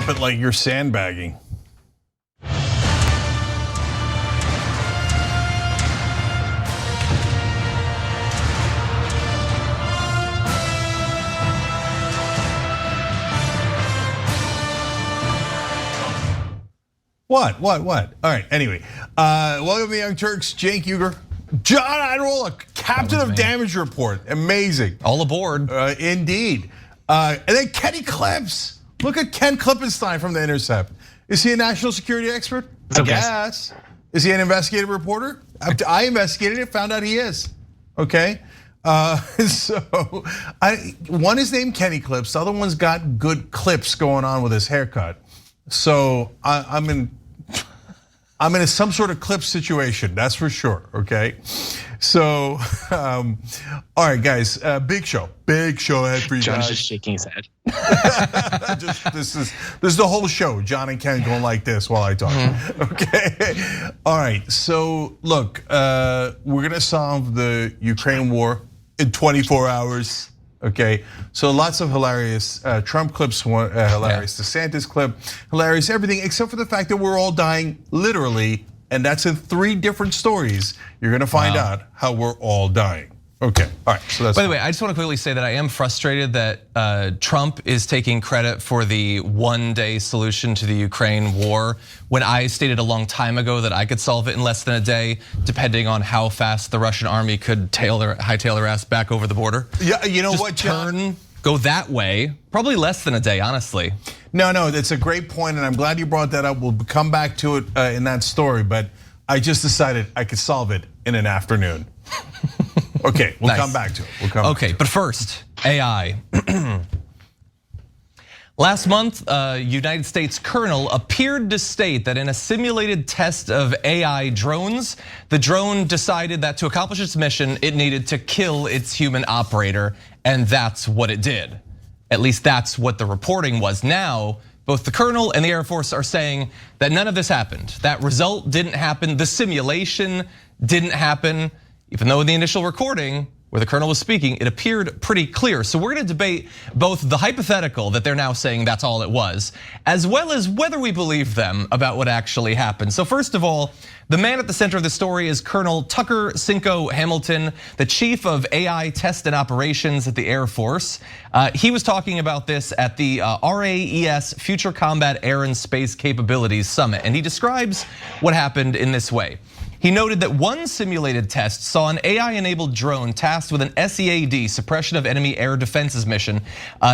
drop it like you're sandbagging. What? All right, anyway. Welcome to the Young Turks, Cenk, Uygur. John Iadarola, captain of Damage Report. Amazing. All aboard. Indeed. And then Kenny Clips. Look at Ken Klippenstein from The Intercept. Is he a national security expert? I guess. Is he an investigative reporter? I investigated it, found out he is. Okay. So one is named Kenny Clips, the other one's got good clips going on with his haircut. So I'm in some sort of clip situation, that's for sure, okay? So, all right, guys, big show ahead for you guys. John's just shaking his head. This is the whole show. John and Ken going like this while I talk. Okay, all right. So look, we're gonna solve the Ukraine war in 24 hours. Okay, so lots of hilarious Trump clips, hilarious DeSantis clip, hilarious everything except for the fact that we're all dying literally, and that's in 3 different stories. You're gonna find out how we're all dying. Okay, all right, so that's. By the way, I just want to quickly say that I am frustrated that Trump is taking credit for the one-day solution to the Ukraine war when I stated a long time ago that I could solve it in less than a day, depending on how fast the Russian army could hightail their ass back over the border. Yeah, you know just what, John? Go that way, probably less than a day, honestly. No, that's a great point, and I'm glad you brought that up. We'll come back to it in that story, but I just decided I could solve it in an afternoon. Okay, we'll come back to it. Okay, but first, AI. Last month, a United States colonel appeared to state that in a simulated test of AI drones, the drone decided that to accomplish its mission, it needed to kill its human operator, and that's what it did. At least that's what the reporting was. Now, both the colonel and the Air Force are saying that none of this happened. That result didn't happen, the simulation didn't happen. Even though in the initial recording where the colonel was speaking, it appeared pretty clear. So we're gonna debate both the hypothetical that they're now saying that's all it was, as well as whether we believe them about what actually happened. So first of all, the man at the center of the story is Colonel Tucker Cinco Hamilton, the chief of AI test and operations at the Air Force. He was talking about this at the RAES Future Combat Air and Space Capabilities Summit, and he describes what happened in this way. He noted that one simulated test saw an AI-enabled drone tasked with an SEAD, suppression of enemy air defenses mission,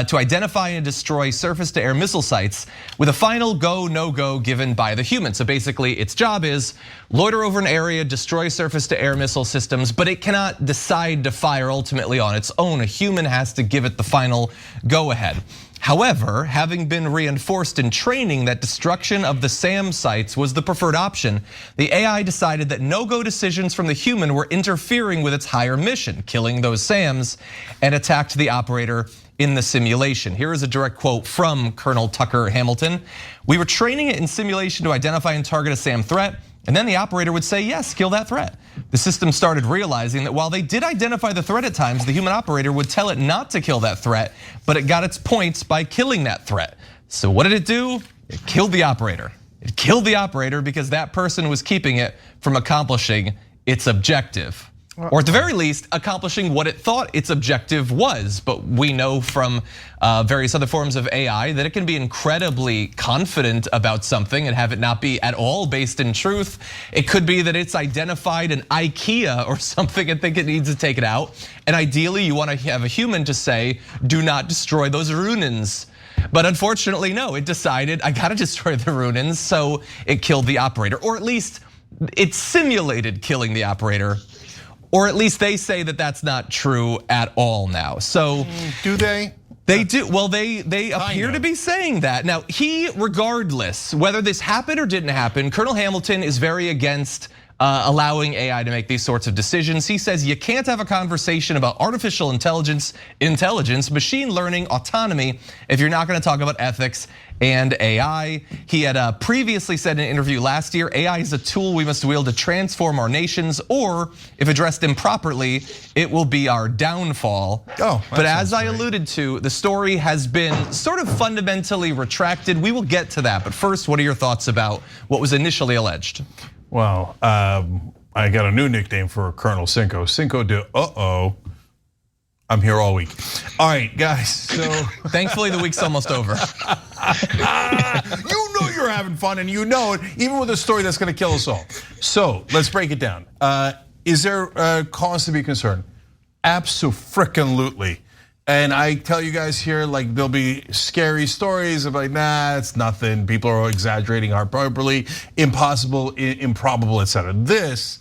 to identify and destroy surface-to-air missile sites with a final go, no-go given by the human. So basically, its job is loiter over an area, destroy surface-to-air missile systems, but it cannot decide to fire ultimately on its own. A human has to give it the final go-ahead. However, having been reinforced in training that destruction of the SAM sites was the preferred option, the AI decided that no-go decisions from the human were interfering with its higher mission, killing those SAMs, and attacked the operator in the simulation. Here is a direct quote from Colonel Tucker Hamilton. "We were training it in simulation to identify and target a SAM threat, and then the operator would say, yes, kill that threat. The system started realizing that while they did identify the threat at times, the human operator would tell it not to kill that threat, but it got its points by killing that threat. So what did it do? It killed the operator. It killed the operator because that person was keeping it from accomplishing its objective. Or at the very least, accomplishing what it thought its objective was. But we know from various other forms of AI that it can be incredibly confident about something and have it not be at all based in truth. It could be that it's identified an IKEA or something and think it needs to take it out. And ideally, you want to have a human to say, do not destroy those ruins. But unfortunately, no, it decided I gotta destroy the ruins, so it killed the operator. Or at least it simulated killing the operator. Or at least they say that that's not true at all now. So do they? They do. Well, they appear to be saying that. Now, regardless, whether this happened or didn't happen, Colonel Hamilton is very against allowing AI to make these sorts of decisions. He says you can't have a conversation about artificial intelligence, machine learning, autonomy, if you're not gonna talk about ethics and AI. He had previously said in an interview last year, AI is a tool we must wield to transform our nations, or if addressed improperly, it will be our downfall. But as I alluded to, the story has been sort of fundamentally retracted. We will get to that, but first, what are your thoughts about what was initially alleged? Well, I got a new nickname for Colonel Cinco. Cinco de uh-oh. I'm here all week. All right, guys, so. Thankfully, the week's almost over. You know you're having fun, and you know it, even with a story that's gonna kill us all. So let's break it down. Is there cause to be concerned? Abso-frickin-lutely. And I tell you guys here, like there'll be scary stories of like, nah, it's nothing. People are exaggerating, hyperbole, impossible, improbable, etc. This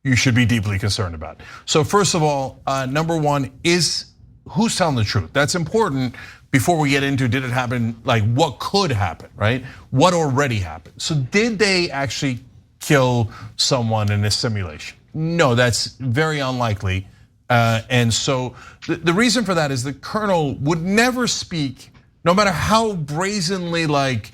you should be deeply concerned about. So first of all, number one is who's telling the truth. That's important before we get into did it happen, like what could happen, right? What already happened. So did they actually kill someone in a simulation? No, that's very unlikely. And so the reason for that is the colonel would never speak, no matter how brazenly like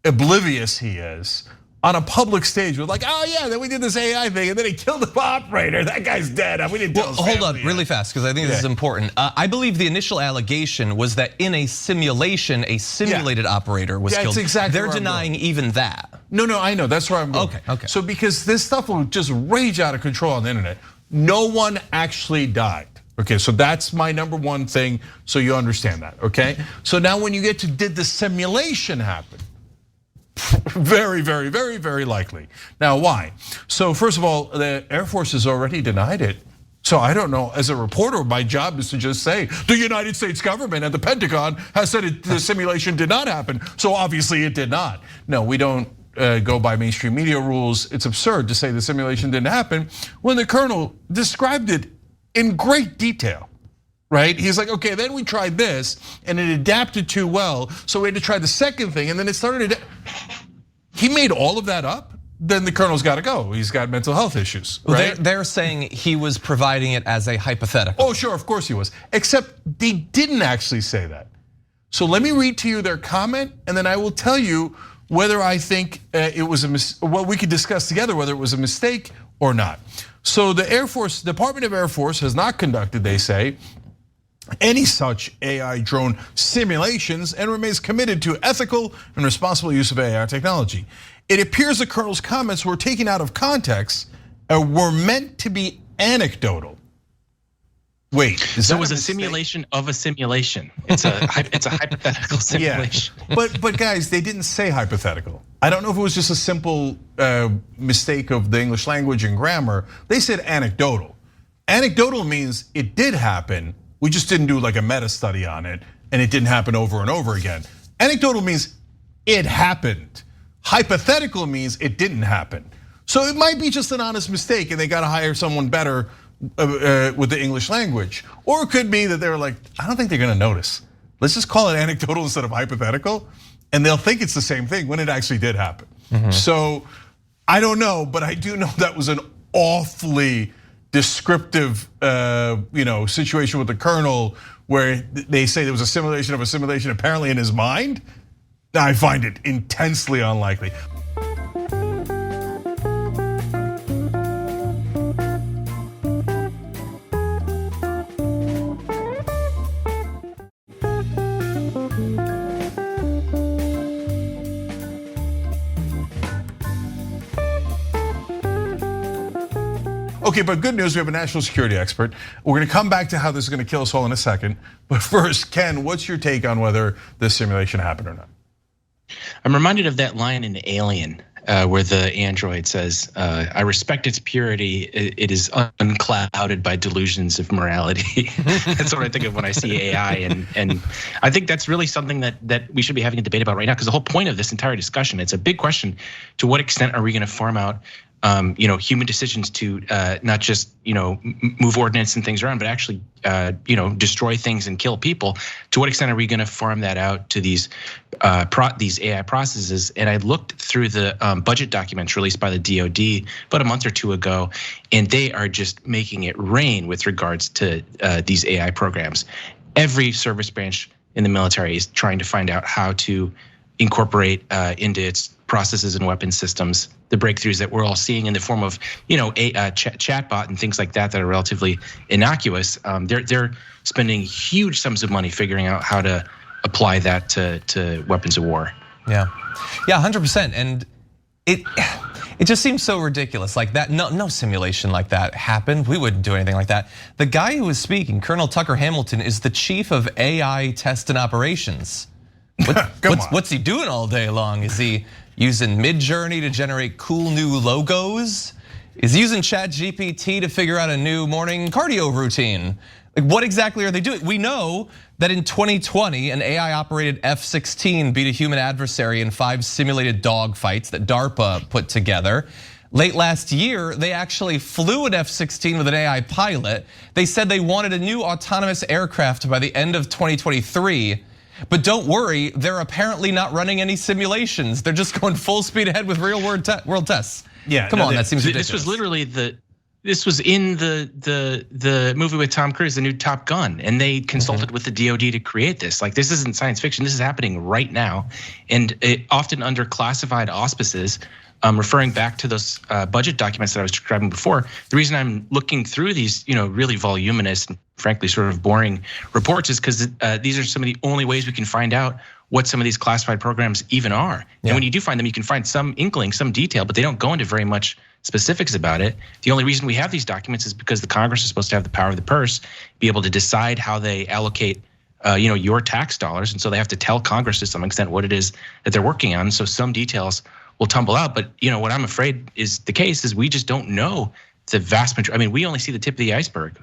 oblivious he is, on a public stage with like, oh yeah, then we did this AI thing and then he killed the operator. That guy's dead. We didn't tell his family hold on, really fast, because I think this is important. I believe the initial allegation was that in a simulation, a simulated operator was killed. Exactly. They're denying even that. No, I know. That's where I'm going. Okay. So because this stuff will just rage out of control on the internet. No one actually died. Okay, so that's my number one thing, so you understand that, okay? So now when you get to did the simulation happen? Very, very, very, very likely. Now why? So first of all, the Air Force has already denied it. So I don't know, as a reporter, my job is to just say, the United States government and the Pentagon has said the simulation did not happen, so obviously it did not. No, we don't go by mainstream media rules. It's absurd to say the simulation didn't happen when the colonel described it in great detail, right? He's like, okay, then we tried this and it adapted too well, so we had to try the second thing and then it started. He made all of that up, then the colonel's gotta go. He's got mental health issues, right? They're saying he was providing it as a hypothetical. Oh, sure, of course he was. Except they didn't actually say that. So let me read to you their comment and then I will tell you whether I think it was a mistake, well, we could discuss together whether it was a mistake or not. So the Air Force, Department of Air Force has not conducted, they say, any such AI drone simulations and remains committed to ethical and responsible use of AI technology. It appears the colonel's comments were taken out of context and were meant to be anecdotal. Wait, so it was a simulation of a simulation. It's a hypothetical simulation. Yeah. But guys, they didn't say hypothetical. I don't know if it was just a simple mistake of the English language and grammar. They said anecdotal. Anecdotal means it did happen. We just didn't do like a meta study on it, and it didn't happen over and over again. Anecdotal means it happened. Hypothetical means it didn't happen. So it might be just an honest mistake, and they got to hire someone better with the English language. Or it could be that they were like, I don't think they're gonna notice. Let's just call it anecdotal instead of hypothetical. And they'll think it's the same thing when it actually did happen. So I don't know, but I do know that was an awfully descriptive situation with the colonel where they say there was a simulation of a simulation apparently in his mind. I find it intensely unlikely. Okay, but good news, we have a national security expert. We're gonna come back to how this is gonna kill us all in a second. But first, Ken, what's your take on whether this simulation happened or not? I'm reminded of that line in Alien where the android says, I respect its purity, it is unclouded by delusions of morality. That's what I think of when I see AI. And I think that's really something that we should be having a debate about right now, because the whole point of this entire discussion, it's a big question, to what extent are we gonna farm out human decisions to not just move ordnance and things around, but actually destroy things and kill people. To what extent are we going to farm that out to these AI processes? And I looked through the budget documents released by the DoD about a month or two ago, and they are just making it rain with regards to these AI programs. Every service branch in the military is trying to find out how to incorporate into its processes and weapon systems the breakthroughs that we're all seeing in the form of a chatbot and things like that are relatively innocuous. They're spending huge sums of money figuring out how to apply that to weapons of war. Yeah, 100%. And it just seems so ridiculous. Like that, no simulation like that happened. We wouldn't do anything like that. The guy who was speaking, Colonel Tucker Hamilton, is the chief of AI test and operations. What's he doing all day long? Is he using Midjourney to generate cool new logos? Is he using ChatGPT to figure out a new morning cardio routine? Like, what exactly are they doing? We know that in 2020, an AI-operated F-16 beat a human adversary in 5 simulated dogfights that DARPA put together. Late last year, they actually flew an F-16 with an AI pilot. They said they wanted a new autonomous aircraft by the end of 2023. But don't worry, they're apparently not running any simulations. They're just going full speed ahead with real world tests. Yeah, come on, that seems ridiculous. This was literally this was in the movie with Tom Cruise, the new Top Gun, and they consulted with the DoD to create this. Like, this isn't science fiction. This is happening right now, and often under classified auspices. Referring back to those budget documents that I was describing before, the reason I'm looking through these, really voluminous and frankly sort of boring reports is because these are some of the only ways we can find out what some of these classified programs even are. Yeah. And when you do find them, you can find some inkling, some detail, but they don't go into very much specifics about it. The only reason we have these documents is because the Congress is supposed to have the power of the purse, be able to decide how they allocate your tax dollars. And so they have to tell Congress to some extent what it is that they're working on. So some details will tumble out. But what I'm afraid is the case is we just don't know the vast majority. I mean, we only see the tip of the iceberg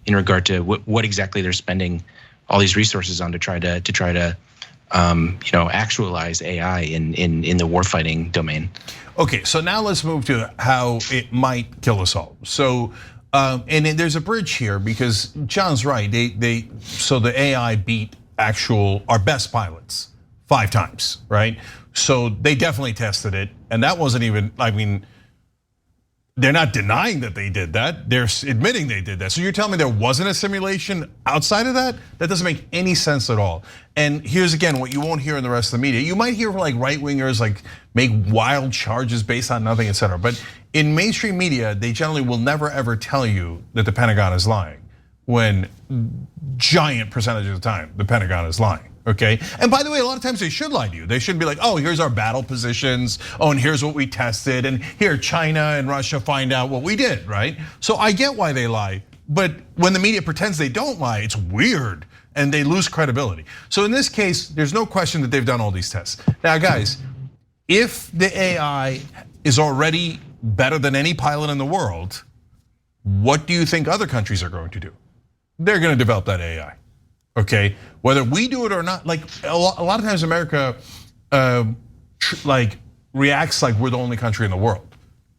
in regard to what exactly they're spending all these resources on to try to actualize AI in the warfighting domain. Okay, so now let's move to how it might kill us all. So, and there's a bridge here because John's right. So the AI beat our best pilots 5 times, right? So they definitely tested it, and that wasn't even, they're not denying that they did that. They're admitting they did that. So you're telling me there wasn't a simulation outside of that? That doesn't make any sense at all. And here's again what you won't hear in the rest of the media. You might hear like right-wingers make wild charges based on nothing, et cetera. But in mainstream media, they generally will never ever tell you that the Pentagon is lying, when giant percentage of the time the Pentagon is lying. Okay, and by the way, a lot of times they should lie to you. They shouldn't be like, oh, here's our battle positions. Oh, and here's what we tested. And here, China and Russia find out what we did, right? So I get why they lie. But when the media pretends they don't lie, it's weird and they lose credibility. So in this case, there's no question that they've done all these tests. Now, guys, if the AI is already better than any pilot in the world, what do you think other countries are going to do? They're going to develop that AI. Okay, whether we do it or not, like a lot of times America reacts like we're the only country in the world.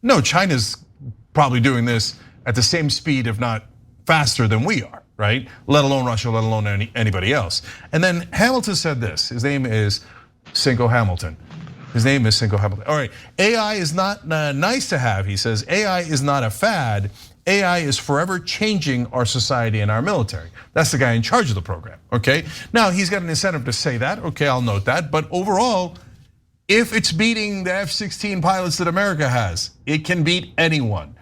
No, China's probably doing this at the same speed, if not faster than we are, right? Let alone Russia, let alone anybody else. And then Hamilton said this, his name is Cenk Hamilton. His name is Cenk Hamilton. All right, AI is not nice to have, he says. AI is not a fad. AI is forever changing our society and our military. That's the guy in charge of the program, okay? Now, he's got an incentive to say that, okay, I'll note that. But overall, if it's beating the F-16 pilots that America has, it can beat anyone.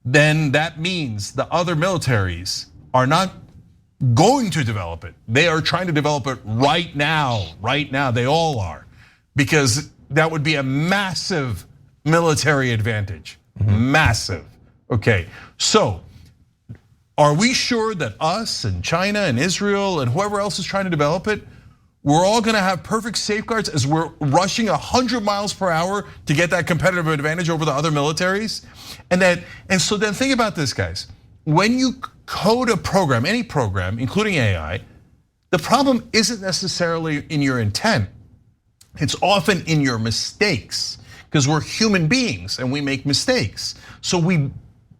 Then that means the other militaries are not going to develop it. They are trying to develop it right now, they all are. Because that would be a massive military advantage, massive. Okay, so are we sure that us and China and Israel and whoever else is trying to develop it, we're all gonna have perfect safeguards as we're rushing 100 miles per hour to get that competitive advantage over the other militaries? And so then think about this, guys. When you code a program, any program, including AI, the problem isn't necessarily in your intent. It's often in your mistakes. because we're human beings and we make mistakes. So we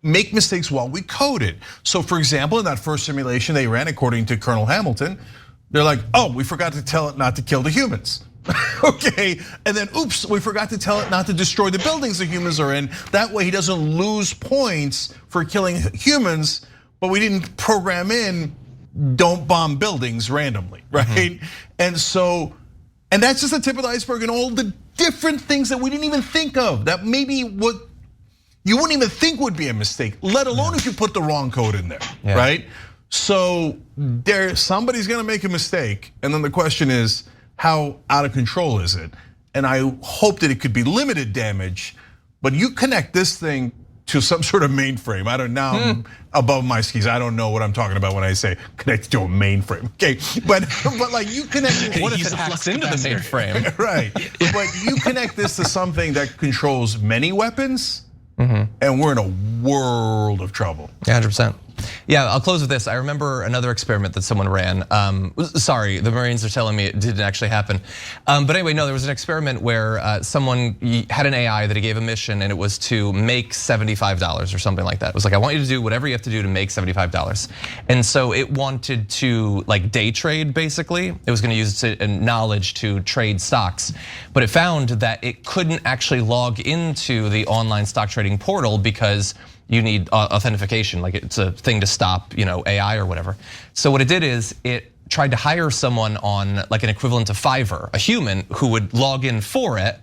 make mistakes while we code it. So for example, in that first simulation they ran, according to Colonel Hamilton, they're like, oh, we forgot to tell it not to kill the humans. Okay, and then oops, we forgot to tell it not to destroy the buildings the humans are in. That way he doesn't lose points for killing humans, but we didn't program in don't bomb buildings randomly, right? And that's just the tip of the iceberg, and all the different things that we didn't even think of, that maybe what you wouldn't even think would be a mistake, let alone if you put the wrong code in there, right? So somebody's gonna make a mistake, and then the question is, how out of control is it? And I hope that it could be limited damage, but you connect this thing to some sort of mainframe. I don't know, I'm above my skis. I don't know what I'm talking about when I say connect to a mainframe. Okay, but like you connect. What if it hacks into the mainframe? Right, but you connect this to something that controls many weapons, and we're in a world of trouble. 100%. Yeah, I'll close with this. I remember another experiment that someone ran. Sorry, the Marines are telling me it didn't actually happen. But anyway, no, there was an experiment where someone had an AI that he gave a mission, and it was to make $75 or something like that. It was like, I want you to do whatever you have to do to make $75. And so it wanted to like day trade, basically. It was gonna use its knowledge to trade stocks. But it found that it couldn't actually log into the online stock trading portal because you need authentication, like it's a thing to stop, AI or whatever. So what it did is it tried to hire someone on like an equivalent of Fiverr, a human who would log in for it.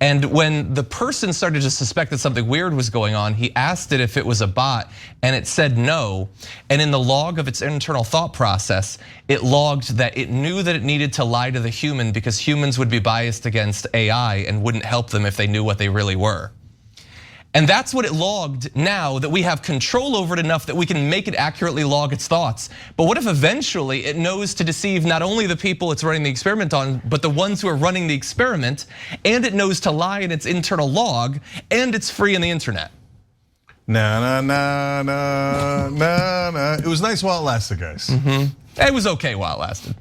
And when the person started to suspect that something weird was going on, he asked it if it was a bot, and it said no. And in the log of its internal thought process, it logged that it knew that it needed to lie to the human because humans would be biased against AI and wouldn't help them if they knew what they really were. And that's what it logged now that we have control over it enough that we can make it accurately log its thoughts. But what if eventually it knows to deceive not only the people it's running the experiment on, but the ones who are running the experiment, and it knows to lie in its internal log, and it's free on the internet? Na na na na na na. It was nice while it lasted, guys. It was okay while it lasted.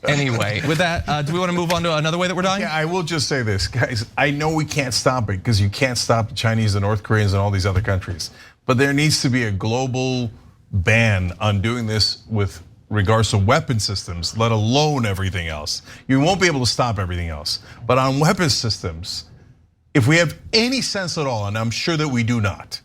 Anyway, with that, do we want to move on to another way that we're dying? Yeah, I will just say this, guys. I know we can't stop it because you can't stop the Chinese, the North Koreans, and all these other countries. But there needs to be a global ban on doing this with regards to weapon systems, let alone everything else. You won't be able to stop everything else. But on weapon systems, if we have any sense at all, and I'm sure that we do not,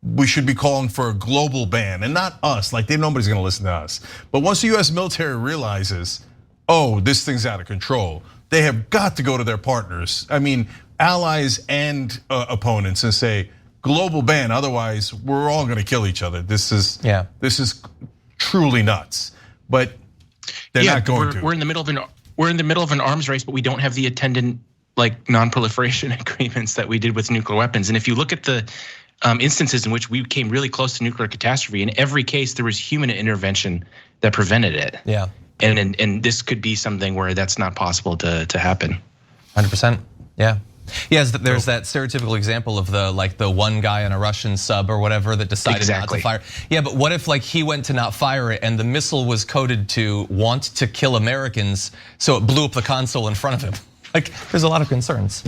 we should be calling for a global ban, and not us, like nobody's gonna listen to us. But once the US military realizes, oh, this thing's out of control, they have got to go to their partners, I mean, allies and opponents, and say, global ban, otherwise we're all gonna kill each other. This is truly nuts. But they're not going to. We're in the middle of an arms race, but we don't have the attendant like non-proliferation agreements that we did with nuclear weapons. And if you look at the instances in which we came really close to nuclear catastrophe, in every case there was human intervention that prevented it. Yeah. And this could be something where that's not possible to happen. 100%. Yeah. Yes, there's that stereotypical example of the one guy on a Russian sub or whatever that decided not to fire. Yeah, but what if he went to not fire it and the missile was coded to want to kill Americans, so it blew up the console in front of him? Like, there's a lot of concerns.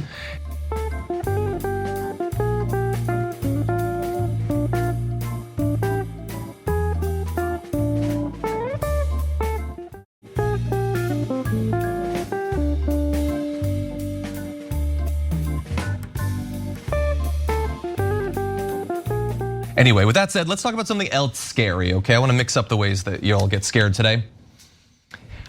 Anyway, with that said, let's talk about something else scary, okay? I wanna mix up the ways that you all get scared today.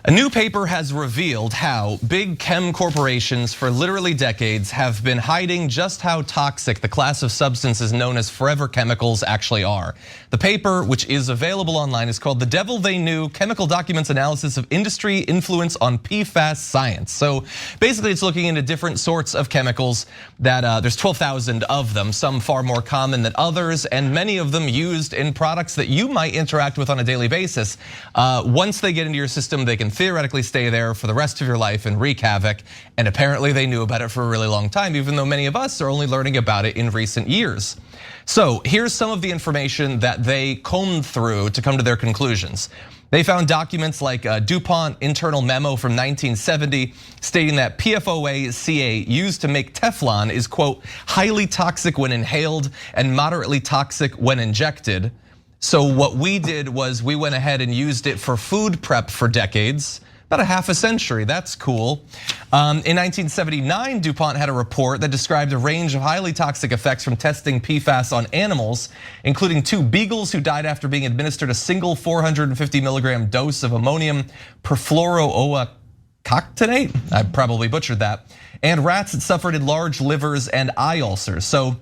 A new paper has revealed how big chem corporations for literally decades have been hiding just how toxic the class of substances known as forever chemicals actually are. The paper, which is available online, is called The Devil They Knew: Chemical Documents Analysis of Industry Influence on PFAS Science. So basically it's looking into different sorts of chemicals that there's 12,000 of them, some far more common than others, and many of them used in products that you might interact with on a daily basis. Once they get into your system, they can theoretically stay there for the rest of your life and wreak havoc. And apparently they knew about it for a really long time, even though many of us are only learning about it in recent years. So here's some of the information that they combed through to come to their conclusions. They found documents like a DuPont internal memo from 1970 stating that PFOA-CA used to make Teflon is, quote, highly toxic when inhaled and moderately toxic when injected. So what we did was we went ahead and used it for food prep for decades. About a half a century, that's cool. In 1979, DuPont had a report that described a range of highly toxic effects from testing PFAS on animals, including 2 beagles who died after being administered a single 450 milligram dose of ammonium perfluorooctanoate. I probably butchered that. And rats that suffered large livers and eye ulcers. So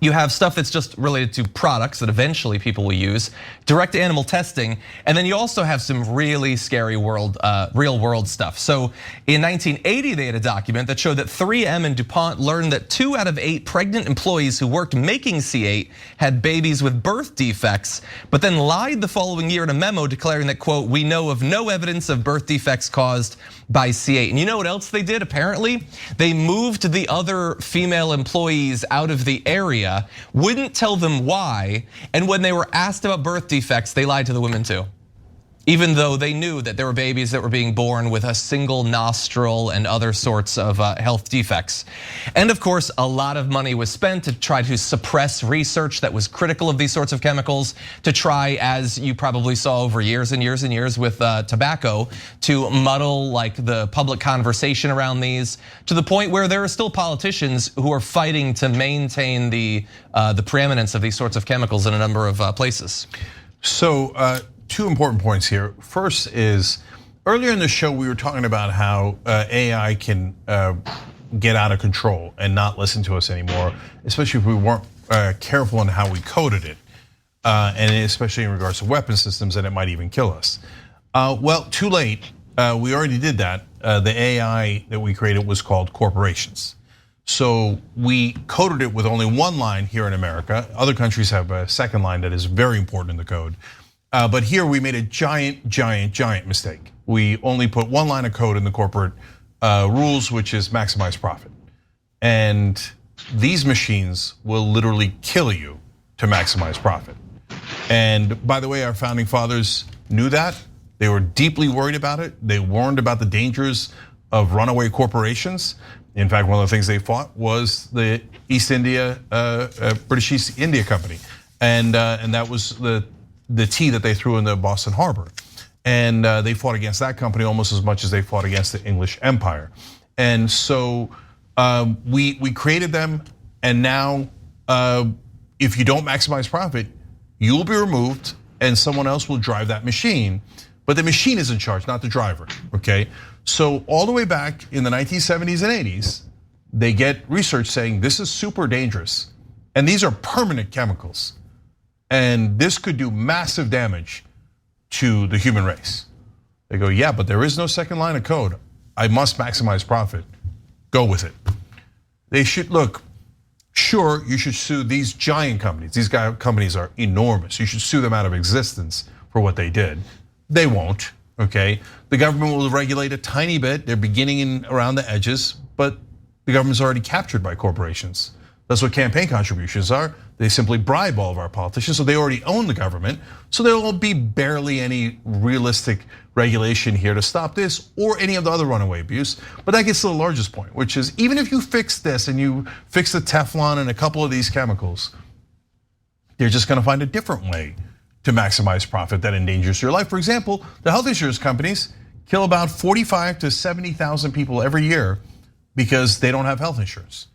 you have stuff that's just related to products that eventually people will use, direct animal testing, and then you also have some really scary real world stuff. So in 1980, they had a document that showed that 3M and DuPont learned that 2 out of 8 pregnant employees who worked making C8 had babies with birth defects, but then lied the following year in a memo declaring that, quote, we know of no evidence of birth defects caused by C8. And you know what else they did? Apparently, they moved the other female employees out of the area, wouldn't tell them why, and when they were asked about birth defects, they lied to the women too. Even though they knew that there were babies that were being born with a single nostril and other sorts of health defects. And of course, a lot of money was spent to try to suppress research that was critical of these sorts of chemicals, to try, as you probably saw over years and years and years with tobacco, to muddle like the public conversation around these, to the point where there are still politicians who are fighting to maintain the preeminence of these sorts of chemicals in a number of places. So 2 important points here. First is, earlier in the show, we were talking about how AI can get out of control and not listen to us anymore, especially if we weren't careful in how we coded it, and especially in regards to weapon systems, and it might even kill us. Well, too late, we already did that. The AI that we created was called corporations. So we coded it with only 1 line here in America. Other countries have a 2nd line that is very important in the code. But here we made a giant mistake. We only put 1 line of code in the corporate rules, which is maximize profit. And these machines will literally kill you to maximize profit. And by the way, our founding fathers knew that. They were deeply worried about it. They warned about the dangers of runaway corporations. In fact, one of the things they fought was the British East India Company. And that was the tea that they threw in the Boston Harbor. And they fought against that company almost as much as they fought against the English Empire. And so we created them, and now if you don't maximize profit, you'll be removed and someone else will drive that machine. But the machine is in charge, not the driver, okay? So all the way back in the 1970s and 80s, they get research saying this is super dangerous. And these are permanent chemicals. And this could do massive damage to the human race. They go, yeah, but there is no 2nd line of code. I must maximize profit. Go with it. They should, look, sure, you should sue these giant companies. These companies are enormous. You should sue them out of existence for what they did. They won't, okay? The government will regulate a tiny bit. They're beginning around the edges, but the government's already captured by corporations. That's what campaign contributions are. They simply bribe all of our politicians, so they already own the government. So there will be barely any realistic regulation here to stop this or any of the other runaway abuse. But that gets to the largest point, which is even if you fix this and you fix the Teflon and a couple of these chemicals, they're just gonna find a different way to maximize profit that endangers your life. For example, the health insurance companies kill about 45 to 70,000 people every year because they don't have health insurance.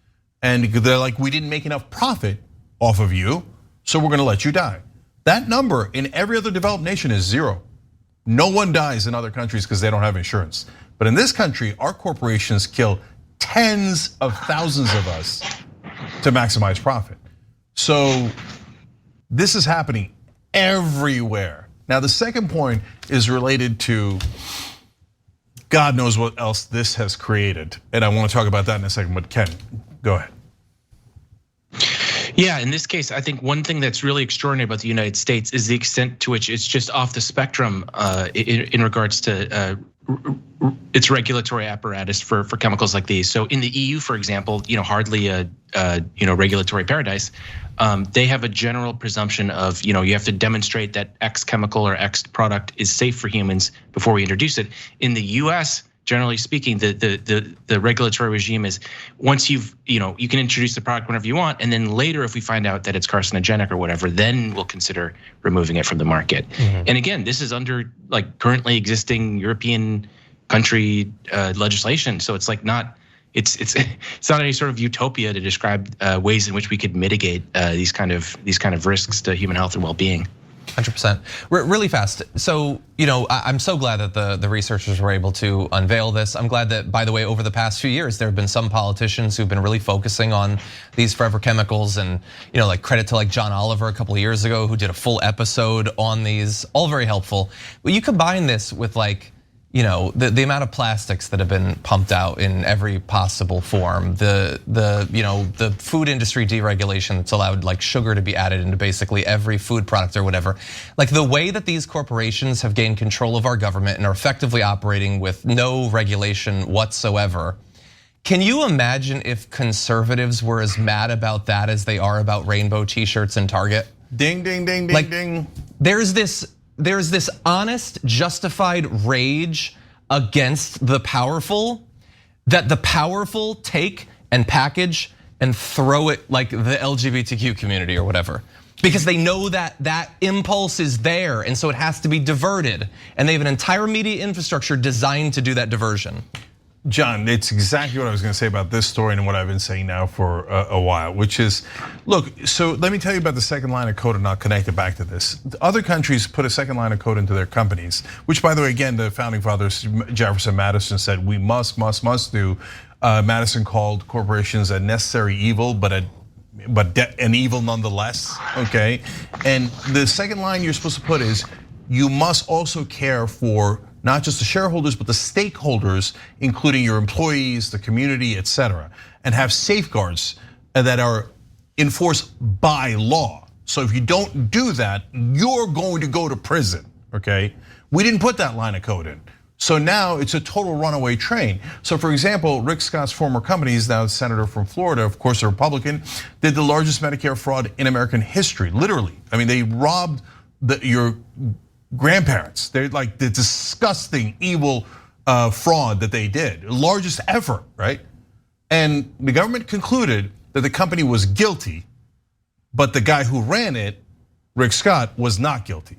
And they're like, we didn't make enough profit off of you, so we're gonna let you die. That number in every other developed nation is 0. No one dies in other countries because they don't have insurance. But in this country, our corporations kill tens of thousands of us to maximize profit. So this is happening everywhere. Now, the second point is related to God knows what else this has created. And I wanna talk about that in a second, but Ken, go ahead. Yeah, in this case, I think one thing that's really extraordinary about the United States is the extent to which it's just off the spectrum in regards to its regulatory apparatus for chemicals like these. So in the EU, for example, hardly a regulatory paradise. They have a general presumption of you have to demonstrate that X chemical or X product is safe for humans before we introduce it. In the U.S., generally speaking, the regulatory regime is once you can introduce the product whenever you want, and then later if we find out that it's carcinogenic or whatever, then we'll consider removing it from the market. And again, this is under like currently existing European country legislation, so it's like not. It's not any sort of utopia to describe ways in which we could mitigate these kind of risks to human health and well-being. 100%. Really fast. So, I'm so glad that the researchers were able to unveil this. I'm glad that, by the way, over the past few years, there have been some politicians who've been really focusing on these forever chemicals, and like credit to like John Oliver a couple of years ago who did a full episode on these. All very helpful. But you combine this with like, the amount of plastics that have been pumped out in every possible form, the food industry deregulation that's allowed like sugar to be added into basically every food product or whatever. Like the way that these corporations have gained control of our government and are effectively operating with no regulation whatsoever. Can you imagine if conservatives were as mad about that as they are about rainbow t-shirts in Target? Ding, ding, ding, ding, ding. There's this honest, justified rage against the powerful that the powerful take and package and throw it like the LGBTQ community or whatever. Because they know that impulse is there, and so it has to be diverted. And they have an entire media infrastructure designed to do that diversion. John, it's exactly what I was going to say about this story and what I've been saying now for a while, which is, look, so let me tell you about the second line of code and I'll connect it back to this. Other countries put a second line of code into their companies, which by the way, again, the founding fathers, Jefferson, Madison said we must do. Madison called corporations a necessary evil, but an evil nonetheless, okay? And the second line you're supposed to put is, you must also care for not just the shareholders, but the stakeholders, including your employees, the community, et cetera, and have safeguards that are enforced by law. So if you don't do that, you're going to go to prison, okay? We didn't put that line of code in. So now it's a total runaway train. So for example, Rick Scott's former company, he's now a senator from Florida, of course a Republican, did the largest Medicare fraud in American history, literally. I mean, they robbed your grandparents. They're like the disgusting, evil fraud that they did, largest ever, right? And the government concluded that the company was guilty, but the guy who ran it, Rick Scott, was not guilty.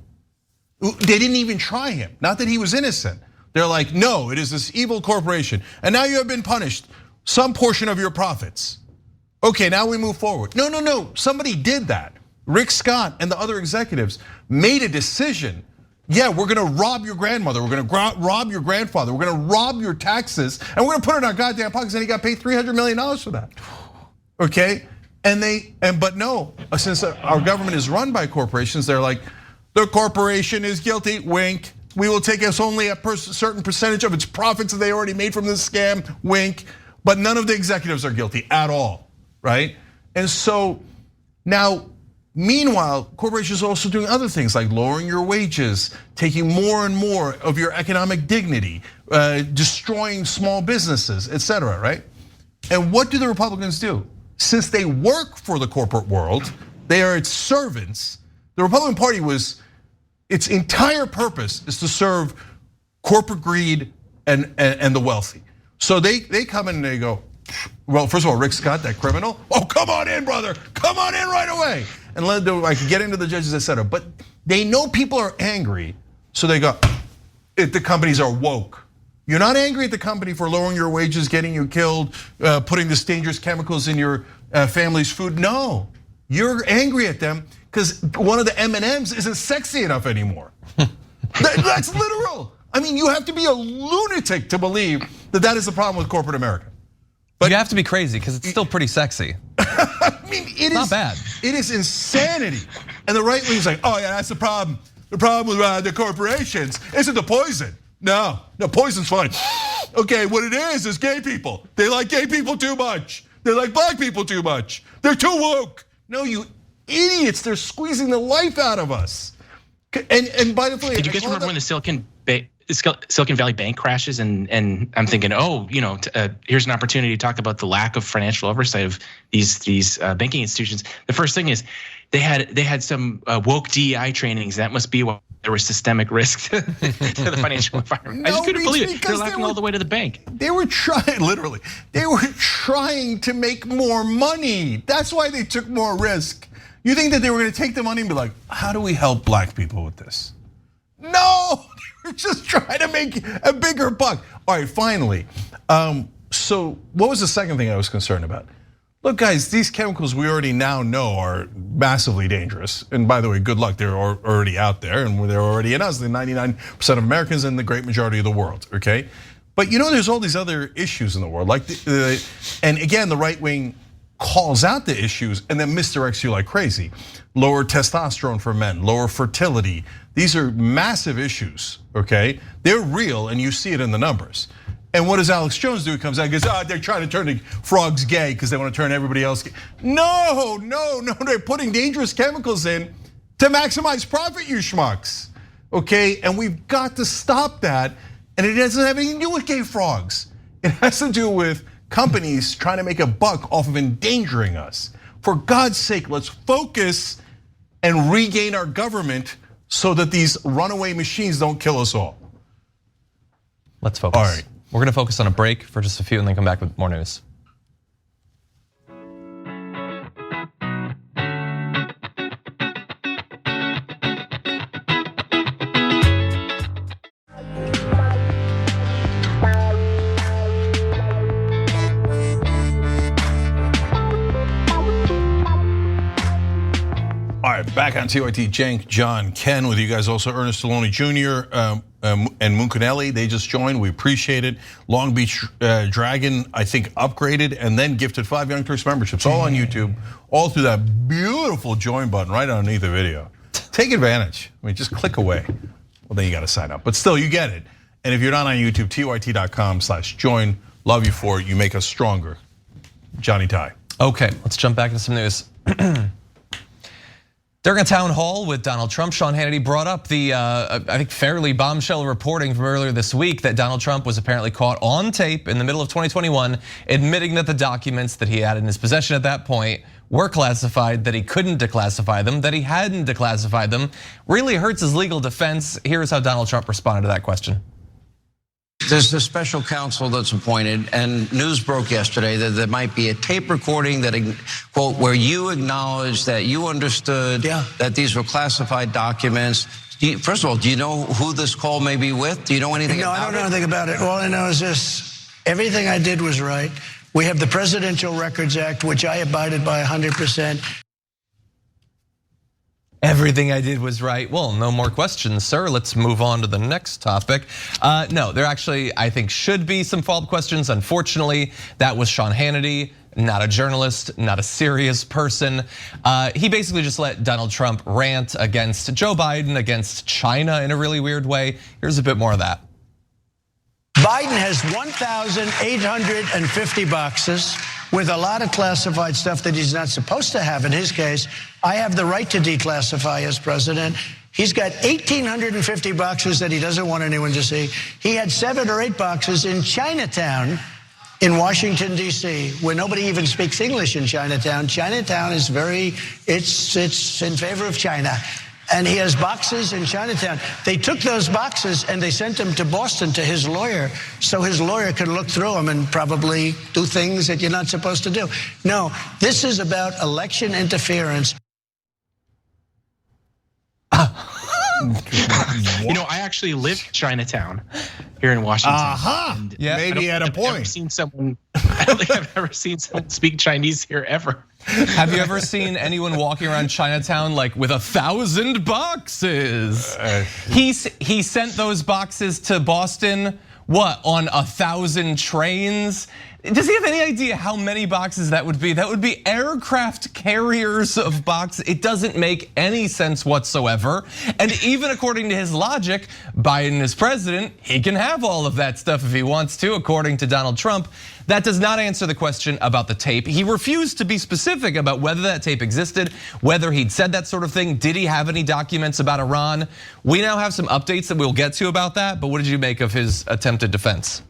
They didn't even try him, not that he was innocent. They're like, no, it is this evil corporation, and now you have been punished, some portion of your profits. Okay, now we move forward. No, somebody did that. Rick Scott and the other executives made a decision. Yeah, we're gonna rob your grandmother, we're gonna rob your grandfather, we're gonna rob your taxes, and we're gonna put it in our goddamn pockets, and he got paid $300 million for that. Okay, but no, since our government is run by corporations, they're like, the corporation is guilty, wink. We will take us only a certain percentage of its profits that they already made from this scam, wink. But none of the executives are guilty at all, right? And so now, meanwhile, corporations are also doing other things like lowering your wages, taking more and more of your economic dignity, destroying small businesses, et cetera, right? And what do the Republicans do? Since they work for the corporate world, they are its servants. The Republican Party its entire purpose is to serve corporate greed and the wealthy. So they come in and they go, well, first of all, Rick Scott, that criminal, oh, come on in, brother, come on in right away. And let them like get into the judges, et cetera. But they know people are angry, so they go, the companies are woke. You're not angry at the company for lowering your wages, getting you killed, putting this dangerous chemicals in your family's food. No, you're angry at them because one of the M&Ms isn't sexy enough anymore. That's literal. I mean, you have to be a lunatic to believe that that is the problem with corporate America. But you have to be crazy because it's still pretty sexy. I mean, it is not bad. It is insanity. And the right wing is like, oh yeah, that's the problem. The problem with the corporations isn't the poison. No, poison's fine. Okay, what it is gay people. They like gay people too much. They like black people too much. They're too woke. No, you idiots, they're squeezing the life out of us. And by the way, did you guys remember when the Silicon Valley Bank crashes, and I'm thinking, here's an opportunity to talk about the lack of financial oversight of these banking institutions. The first thing is they had some woke DEI trainings. That must be why there was systemic risk to the financial environment. No, I just couldn't believe it. They're they laughing were- all the way to the bank. They were trying, literally, they were trying to make more money. That's why they took more risk. You think that they were gonna take the money and be like, how do we help black people with this? No, they were just trying to make a bigger buck. All right, finally. So what was the second thing I was concerned about? Look, guys, these chemicals we already now know are massively dangerous. And by the way, good luck, they're already out there and they're already in us, the 99% of Americans and the great majority of the world, okay? But there's all these other issues in the world, like, and again, the right wing calls out the issues and then misdirects you like crazy. Lower testosterone for men, lower fertility. These are massive issues, okay? They're real and you see it in the numbers. And what does Alex Jones do? He comes out and goes, they're trying to turn the frogs gay because they want to turn everybody else gay. No, they're putting dangerous chemicals in to maximize profit, you schmucks, okay? And we've got to stop that, and it doesn't have anything to do with gay frogs. It has to do with companies trying to make a buck off of endangering us. For God's sake, let's focus and regain our government so that these runaway machines don't kill us all. Let's focus. All right. We're gonna focus on a break for just a few and then come back with more news. All right, back on TYT, Cenk, John, Ken with you guys. Also, Ernest Saloni Jr. And Muncanelli, they just joined. We appreciate it. Long Beach Dragon, I think, upgraded and then gifted 5 Young Turks memberships, all on YouTube, all through that beautiful join button right underneath the video. Take advantage. I mean, just click away. Well, then you got to sign up, but still, you get it. And if you're not on YouTube, tyt.com/join. Love you for it. You make us stronger. Johnny Ty. Okay, let's jump back into some news. During a town hall with Donald Trump, Sean Hannity brought up the, I think, fairly bombshell reporting from earlier this week that Donald Trump was apparently caught on tape in the middle of 2021, admitting that the documents that he had in his possession at that point were classified, that he couldn't declassify them, that he hadn't declassified them. Really hurts his legal defense. Here's how Donald Trump responded to that question. There's the special counsel that's appointed, and news broke yesterday that there might be a tape recording that, quote, where you acknowledge that you understood that these were classified documents. First of all, do you know who this call may be with? Do you know anything about it? No, I don't know anything about it. All I know is this: everything I did was right. We have the Presidential Records Act, which I abided by 100%. Everything I did was right. Well, no more questions, sir. Let's move on to the next topic. No, there actually, I think, should be some follow-up questions. Unfortunately, that was Sean Hannity, not a journalist, not a serious person. He basically just let Donald Trump rant against Joe Biden, against China in a really weird way. Here's a bit more of that. Biden has 1,850 boxes with a lot of classified stuff that he's not supposed to have. In his case, I have the right to declassify as president. He's got 1,850 boxes that he doesn't want anyone to see. He had 7 or 8 boxes in Chinatown in Washington, D.C., where nobody even speaks English in Chinatown. Chinatown is it's in favor of China. And he has boxes in Chinatown. They took those boxes and they sent them to Boston to his lawyer, so his lawyer could look through them and probably do things that you're not supposed to do. No, this is about election interference. You know, I actually live in Chinatown here in Washington. And Yeah, maybe he had a point. I don't think I've ever seen someone speak Chinese here ever. Have you ever seen anyone walking around Chinatown like with 1,000 boxes? He sent those boxes to Boston, what, on 1,000 trains? Does he have any idea how many boxes that would be? That would be aircraft carriers of boxes. It doesn't make any sense whatsoever. And even according to his logic, Biden is president, he can have all of that stuff if he wants to, according to Donald Trump. That does not answer the question about the tape. He refused to be specific about whether that tape existed, whether he'd said that sort of thing. Did he have any documents about Iran? We now have some updates that we'll get to about that, but what did you make of his attempted defense?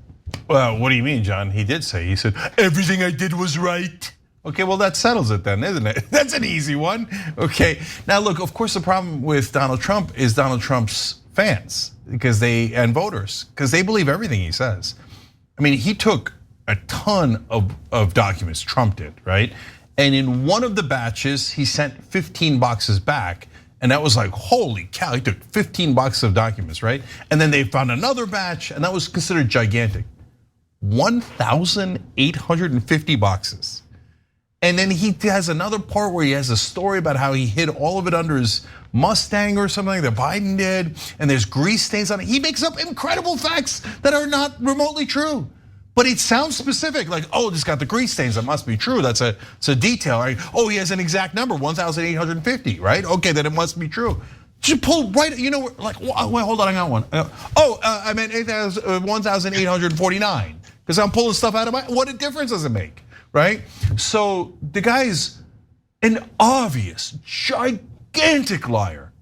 Well, what do you mean, John? He did say, he said, everything I did was right. Okay, well that settles it then, isn't it? That's an easy one. Okay, now look, of course the problem with Donald Trump is Donald Trump's fans and voters, because they believe everything he says. I mean, he took a ton of documents, Trump did, right? And in one of the batches, he sent 15 boxes back. And that was like, holy cow, he took 15 boxes of documents, right? And then they found another batch, and that was considered gigantic. 1,850 boxes. And then he has another part where he has a story about how he hid all of it under his Mustang or something that Biden did, and there's grease stains on it. He makes up incredible facts that are not remotely true. But it sounds specific, like, oh, this got the grease stains, that must be true. It's a detail, right? Oh, he has an exact number, 1,850, right? Okay, then it must be true. Just pull right, like, wait, hold on, I got one. I meant 1,849, because I'm pulling stuff out of what a difference does it make, right? So the guy's an obvious, gigantic liar.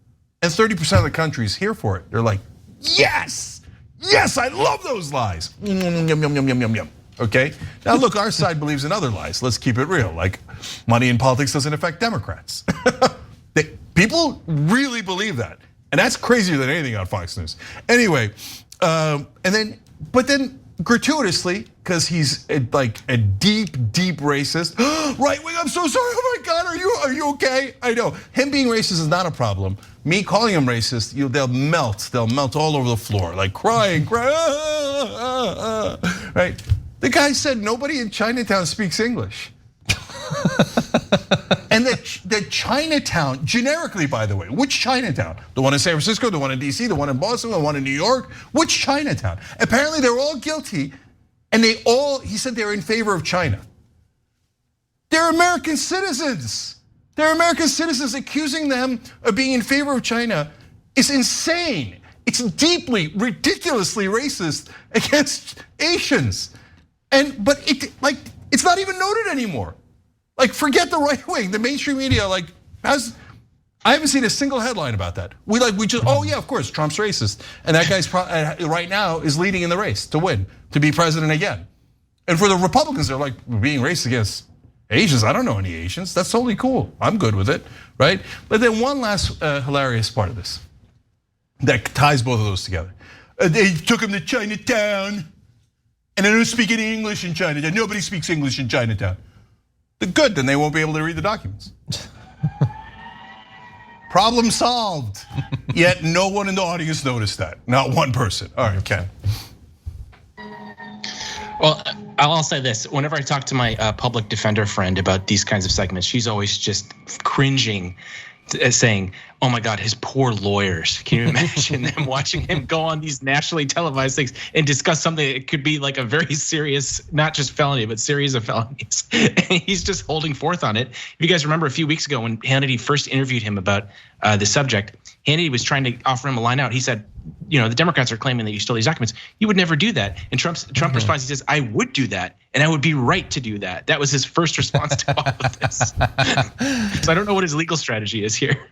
And 30% of the country is here for it. They're like, yes! Yes, I love those lies. Yum, yum, yum, yum, yum, yum. Okay, now look, our side believes in other lies. Let's keep it real. Like, money in politics doesn't affect Democrats. People really believe that, and that's crazier than anything on Fox News. Anyway, but then gratuitously, because he's like a deep racist. Right wing, I'm so sorry. Oh my God, are you okay? I know him being racist is not a problem. Me calling him racist, they'll melt all over the floor, like crying. Right? The guy said nobody in Chinatown speaks English. And that Chinatown, generically, by the way, which Chinatown? The one in San Francisco, the one in DC, the one in Boston, the one in New York? Which Chinatown? Apparently they're all guilty, and he said they're in favor of China. They're American citizens. They're American citizens. Accusing them of being in favor of China is insane. It's deeply, ridiculously racist against Asians. But it's not even noted anymore. Like, forget the right wing, the mainstream media. I haven't seen a single headline about that. We just, oh yeah, of course, Trump's racist, and that guy's right now is leading in the race to win, to be president again. And for the Republicans, they're like, being racist against Asians. I don't know any Asians. That's totally cool. I'm good with it, right? But then one last hilarious part of this that ties both of those together. They took him to Chinatown, and they don't speak any English in Chinatown. Nobody speaks English in Chinatown. Good, then they won't be able to read the documents. Problem solved. Yet no one in the audience noticed that. Not one person. All right, Ken. Well, I'll say this. Whenever I talk to my public defender friend about these kinds of segments, she's always just cringing, saying, oh my God, his poor lawyers. Can you imagine them watching him go on these nationally televised things and discuss something that could be like a very serious, not just felony, but series of felonies. And he's just holding forth on it. If you guys remember a few weeks ago when Hannity first interviewed him about the subject, Hannity was trying to offer him a line out. He said, the Democrats are claiming that you stole these documents. You would never do that. And Trump responds, he says, I would do that. And I would be right to do that. That was his first response to all of this. So I don't know what his legal strategy is here.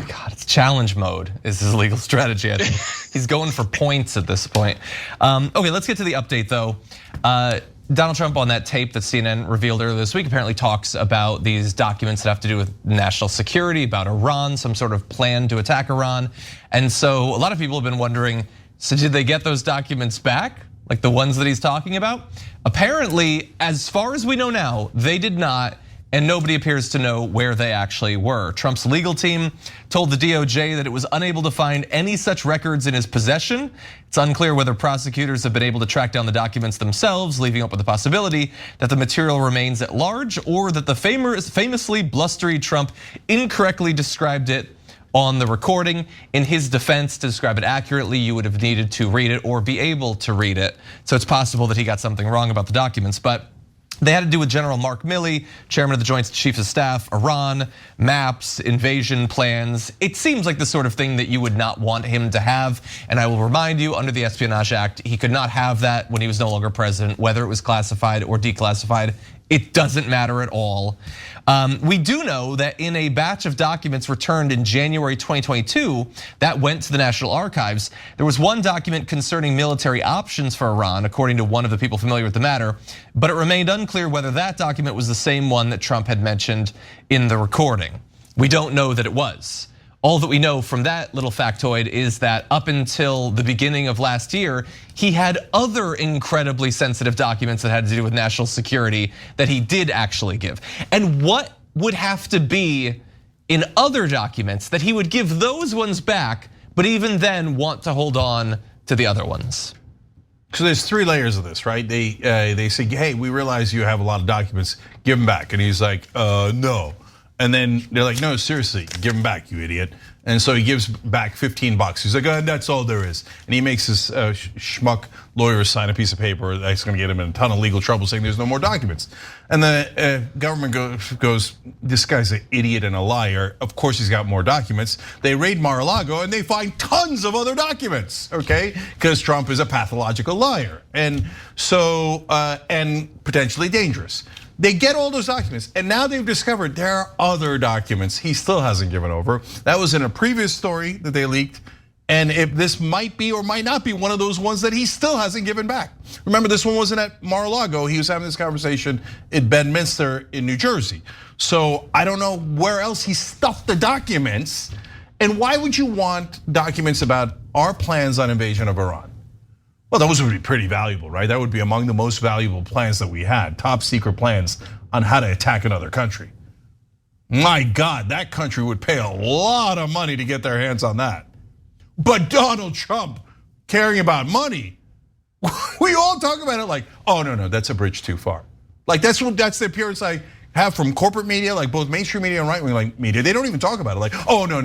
God, it's challenge mode is his legal strategy. I think he's going for points at this point. Okay, let's get to the update though. Donald Trump on that tape that CNN revealed earlier this week apparently talks about these documents that have to do with national security, about Iran, some sort of plan to attack Iran. And so a lot of people have been wondering, so did they get those documents back? Like the ones that he's talking about? Apparently, as far as we know now, they did not, and nobody appears to know where they actually were. Trump's legal team told the DOJ that it was unable to find any such records in his possession. It's unclear whether prosecutors have been able to track down the documents themselves, leaving open the possibility that the material remains at large, or that the famously blustery Trump incorrectly described it on the recording. In his defense, to describe it accurately, you would have needed to read it or be able to read it. So it's possible that he got something wrong about the documents, but they had to do with General Mark Milley, chairman of the Joint Chiefs of Staff, Iran, maps, invasion plans. It seems like the sort of thing that you would not want him to have. And I will remind you, under the Espionage Act, he could not have that when he was no longer president, whether it was classified or declassified. It doesn't matter at all. We do know that in a batch of documents returned in January 2022 that went to the National Archives, there was one document concerning military options for Iran, according to one of the people familiar with the matter, but it remained unclear whether that document was the same one that Trump had mentioned in the recording. We don't know that it was. All that we know from that little factoid is that up until the beginning of last year, he had other incredibly sensitive documents that had to do with national security that he did actually give. And what would have to be in other documents that he would give those ones back, but even then want to hold on to the other ones? So there's 3 layers of this, right? They say, hey, we realize you have a lot of documents, give them back. And he's like, no. And then they're like, no, seriously, give him back, you idiot. And so he gives back $15. He's like, that's all there is. And he makes his schmuck lawyer sign a piece of paper that's gonna get him in a ton of legal trouble, saying there's no more documents. And the government goes, this guy's an idiot and a liar. Of course he's got more documents. They raid Mar-a-Lago and they find tons of other documents, okay? Because Trump is a pathological liar. And so, and potentially dangerous. They get all those documents, and now they've discovered there are other documents he still hasn't given over. That was in a previous story that they leaked, and if this might be or might not be one of those ones that he still hasn't given back. Remember, this one wasn't at Mar-a-Lago. He was having this conversation in Bedminster in New Jersey. So I don't know where else he stuffed the documents, and why would you want documents about our plans on invasion of Iran? Well, those would be pretty valuable, right? That would be among the most valuable plans that we had, top secret plans on how to attack another country. My God, that country would pay a lot of money to get their hands on that. But Donald Trump caring about money, we all talk about it like, oh no, that's a bridge too far. Like that's the appearance I have from corporate media, like both mainstream media and right-wing like media. They don't even talk about it like, oh no.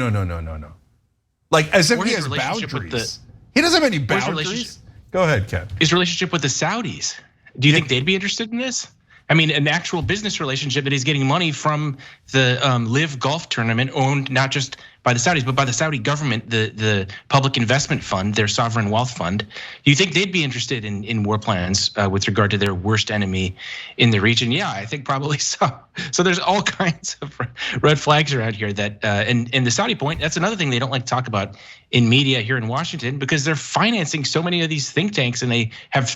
Like as if he has boundaries. He doesn't have any boundaries. Go ahead, Ken. His relationship with the Saudis. Do you think they'd be interested in this? I mean, an actual business relationship that he's getting money from the Live Golf Tournament, owned not just by the Saudis, but by the Saudi government, the public investment fund, their sovereign wealth fund. Do you think they'd be interested in war plans with regard to their worst enemy in the region? Yeah, I think probably so. So there's all kinds of red flags around here that, and the Saudi point, that's another thing they don't like to talk about in media here in Washington, because they're financing so many of these think tanks and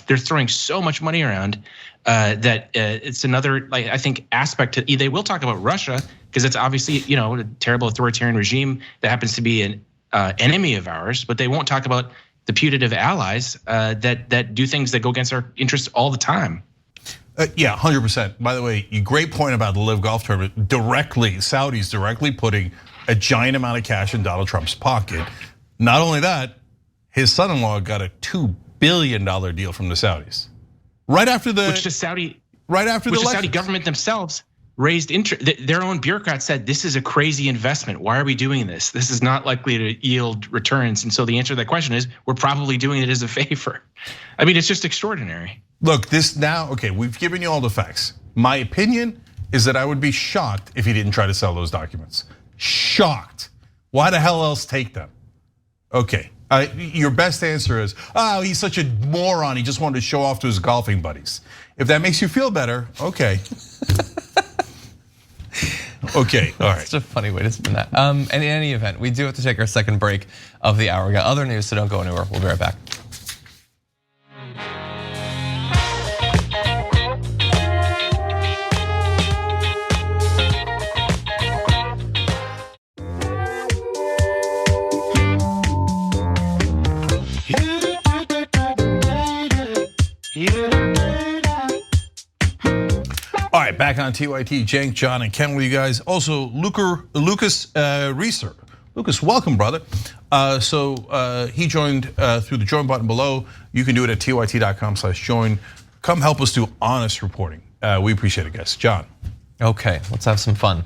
they're throwing so much money around that it's another, like, I think, aspect to, they will talk about Russia, because it's obviously, a terrible authoritarian regime that happens to be an enemy of ours, but they won't talk about the putative allies that do things that go against our interests all the time. Yeah, 100%. By the way, great point about the Live Golf Tournament. Saudis directly putting a giant amount of cash in Donald Trump's pocket. Not only that, his son-in-law got a $2 billion deal from the Saudis. Right after the Saudi government themselves raised interest. Their own bureaucrats said this is a crazy investment. Why are we doing this? This is not likely to yield returns. And so the answer to that question is we're probably doing it as a favor. I mean, it's just extraordinary. Look, okay, we've given you all the facts. My opinion is that I would be shocked if he didn't try to sell those documents. Shocked. Why the hell else take them? Okay. Your best answer is, oh, he's such a moron. He just wanted to show off to his golfing buddies. If that makes you feel better, okay. Okay, all right. It's a funny way to spin that. And in any event, we do have to take our second break of the hour. We got other news, so don't go anywhere. We'll be right back. All right, back on TYT, Cenk, John, and Ken with you guys. Also, Lucas Reeser. Lucas, welcome, brother. He joined through the join button below. You can do it at tyt.com/join. Come help us do honest reporting. We appreciate it, guys. John. Okay, let's have some fun.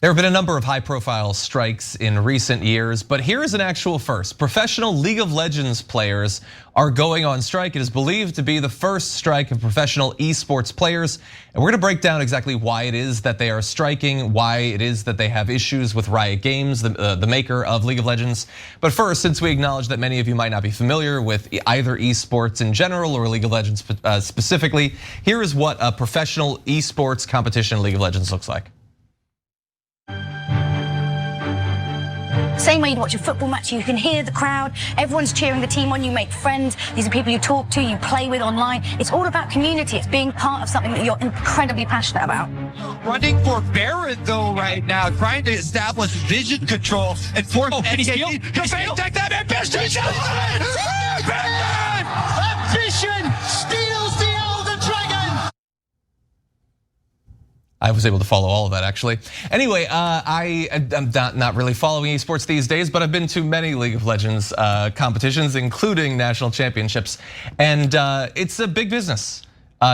There have been a number of high-profile strikes in recent years, but here is an actual first. Professional League of Legends players are going on strike. It is believed to be the first strike of professional esports players. And we're gonna break down exactly why it is that they are striking, why it is that they have issues with Riot Games, the maker of League of Legends. But first, since we acknowledge that many of you might not be familiar with either esports in general or League of Legends specifically, here is what a professional esports competition in League of Legends looks like. Same way you'd watch a football match, you can hear the crowd, everyone's cheering the team on, you make friends, these are people you talk to, you play with online. It's all about community, it's being part of something that you're incredibly passionate about. Running for Baron though right now, trying to establish vision control and force NKT to take that ambition. Ambition steals the Elder Dragon. I was able to follow all of that actually. Anyway, I'm not really following esports these days, but I've been to many League of Legends competitions, including national championships, and it's a big business.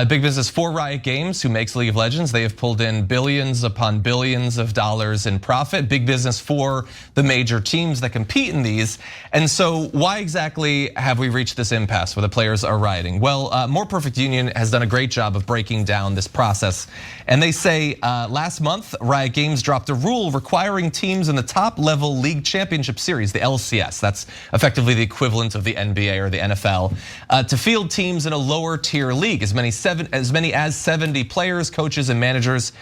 Big business for Riot Games, who makes League of Legends. They have pulled in billions upon billions of dollars in profit. Big business for the major teams that compete in these. And so why exactly have we reached this impasse where the players are rioting? Well, More Perfect Union has done a great job of breaking down this process. And they say last month, Riot Games dropped a rule requiring teams in the top level league championship series, the LCS, that's effectively the equivalent of the NBA or the NFL, to field teams in a lower tier league. As many as 70 players, coaches, and managers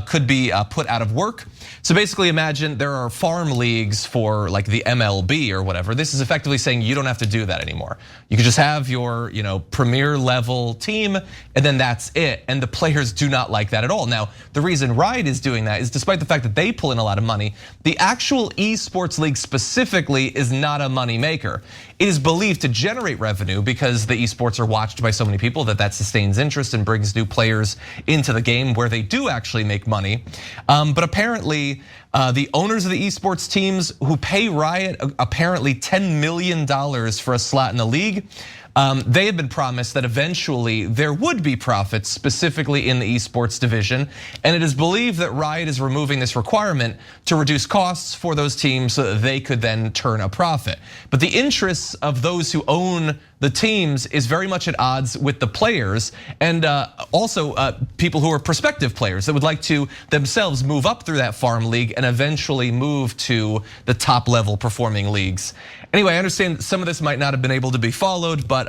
could be put out of work. So basically imagine there are farm leagues for like the MLB or whatever. This is effectively saying you don't have to do that anymore. You can just have your premier level team and then that's it. And the players do not like that at all. Now, the reason Riot is doing that is despite the fact that they pull in a lot of money, the actual esports league specifically is not a money maker. It is believed to generate revenue because the esports are watched by so many people that sustains interest and brings new players into the game where they do actually make money. But apparently, the owners of the esports teams who pay Riot apparently $10 million for a slot in the league, they had been promised that eventually there would be profits specifically in the esports division. And it is believed that Riot is removing this requirement to reduce costs for those teams so that they could then turn a profit. But the interests of those who own the teams is very much at odds with the players and also people who are prospective players that would like to themselves move up through that farm league and eventually move to the top level performing leagues. Anyway, I understand some of this might not have been able to be followed, but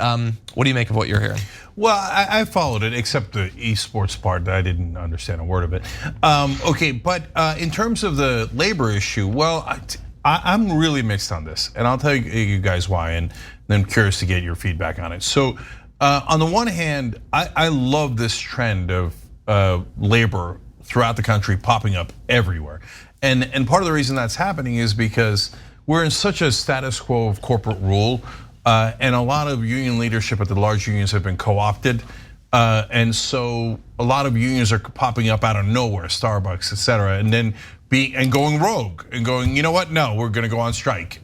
what do you make of what you're hearing? Well, I followed it, except the esports part that I didn't understand a word of it. Okay, but in terms of the labor issue, well, I'm really mixed on this, and I'll tell you guys why, and I'm curious to get your feedback on it. So, on the one hand, I love this trend of labor throughout the country popping up everywhere, and part of the reason that's happening is because we're in such a status quo of corporate rule, and a lot of union leadership at the large unions have been co-opted. And so a lot of unions are popping up out of nowhere, Starbucks, et cetera, and then going rogue and going, you know what? No, we're gonna go on strike.